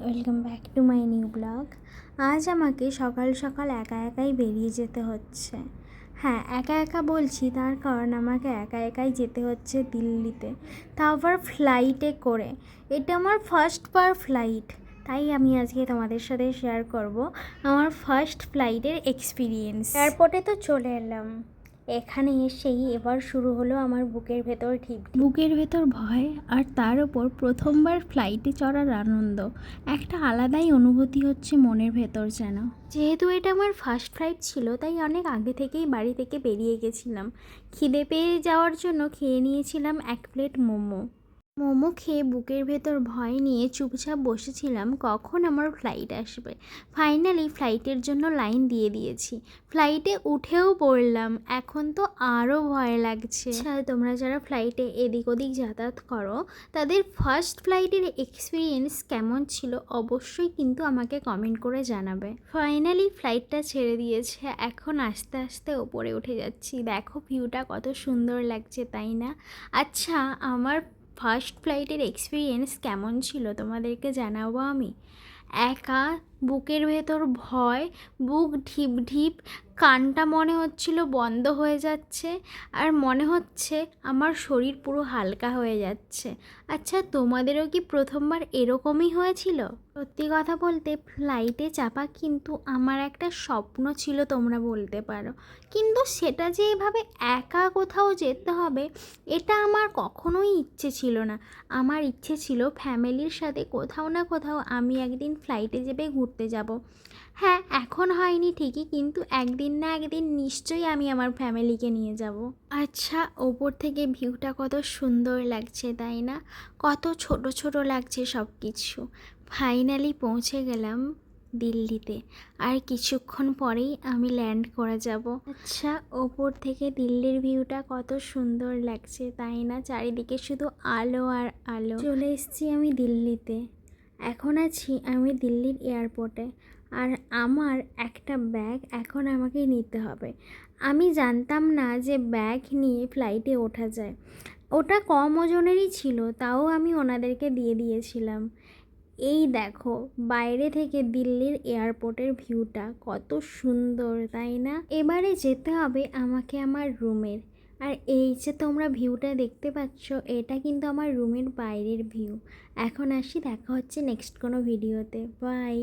Welcome back to my new blog. আজ আমাকে সকাল সকাল একা একাই বেরিয়ে যেতে হচ্ছে। হ্যাঁ, একা একা বলছি তার কারণ আমাকে একা একাই যেতে হচ্ছে দিল্লিতে, তাও আবার ফ্লাইটে করে। এটা আমার ফার্স্ট ফ্লাইট, তাই আমি আজকে তোমাদের সাথে শেয়ার করব আমার ফার্স্ট ফ্লাইটের এক্সপিরিয়েন্স। এয়ারপোর্টে তো চলে এলাম, এখানে এসেই এবার শুরু হলো আমার বুকের ভেতর ভয়, আর তার ওপর প্রথমবার ফ্লাইটে চড়ার আনন্দ। একটা আলাদাই অনুভূতি হচ্ছে মনের ভেতর যেন। যেহেতু এটা আমার ফার্স্ট ফ্লাইট ছিল, তাই অনেক আগে থেকেই বাড়ি থেকে বেরিয়ে গেছিলাম। খিদে পেয়ে যাওয়ার জন্য খেয়ে নিয়েছিলাম 1 প্লেট মোমো। খেয়ে বুকের ভেতর ভয় নিয়ে চুপচাপ বসেছিলাম কখন আমার ফ্লাইট আসবে। ফাইনালি ফ্লাইটের জন্য লাইন দিয়ে দিয়েছি, ফ্লাইটে উঠেও পড়লাম। এখন তো আরও ভয় লাগছে। তোমরা যারা ফ্লাইটে এদিক ওদিক যাতায়াত করো, তাদের ফার্স্ট ফ্লাইটের এক্সপিরিয়েন্স কেমন ছিল অবশ্যই কিন্তু আমাকে কমেন্ট করে জানাবে। ফাইনালি ফ্লাইটটা ছেড়ে দিয়েছে, এখন আস্তে আস্তে ওপরে উঠে যাচ্ছি। দেখো ভিউটা কত সুন্দর লাগছে, তাই না? আচ্ছা, আমার ফার্স্ট ফ্লাইটের এক্সপিরিয়েন্স কেমন ছিল তোমাদেরকে জানাবো আমি। একা, বুকের ভেতর ভয়, বুক ঢিপ ঢিপ, কানটা মনে হচ্ছিল বন্ধ হয়ে যাচ্ছে, আর মনে হচ্ছে আমার শরীর পুরো হালকা হয়ে যাচ্ছে। আচ্ছা, তোমাদেরও কি প্রথমবার এরকমই হয়েছিল? সত্যি কথা বলতে ফ্লাইটে চাপা কিন্তু আমার একটা স্বপ্ন ছিল তোমরা বলতে পারো, কিন্তু সেটা যে এভাবে একা কোথাও যেতে হবে এটা আমার কখনোই ইচ্ছে ছিল না। আমার ইচ্ছে ছিল ফ্যামিলির সাথে কোথাও না কোথাও আমি একদিন ফ্লাইটে চেপে ঘুরতে যাব। হ্যাঁ, এখন হয়নি ঠিকই, কিন্তু একদিন না একদিন নিশ্চয়ই আমি আমার ফ্যামিলিকে নিয়ে যাব। আচ্ছা, ওপর থেকে ভিউটা কত সুন্দর লাগছে, তাই না? কত ছোট ছোট লাগছে সব কিছু। ফাইনালি পৌঁছে গেলাম দিল্লিতে, আর কিছুক্ষণ পরেই আমি ল্যান্ড করে যাব। আচ্ছা, ওপর থেকে দিল্লির ভিউটা কত সুন্দর লাগছে, তাই না? চারিদিকে শুধু আলো আর আলো। চলে এসেছি আমি দিল্লিতে, এখন আছি আমি দিল্লির এয়ারপোর্টে। আর আমার একটা ব্যাগ এখন আমাকে নিতে হবে। আমি জানতাম না যে ব্যাগ নিয়ে ফ্লাইটে ওঠা যায়। ওটা কম ওজনেরই ছিল, তাও আমি ওনাদেরকে দিয়ে দিয়েছিলাম। এই দেখো বাইরে থেকে দিল্লির এয়ারপোর্টের ভিউটা কত সুন্দর, তাই না? এবারে যেতে হবে আমাকে আমার রুমের। আর এই যে তোমরা ভিউটা দেখতে পাচ্ছ, এটা কিন্তু আমার রুমের বাইরের ভিউ। এখন আসি, দেখা হচ্ছে নেক্সট কোনো ভিডিওতে। বাই।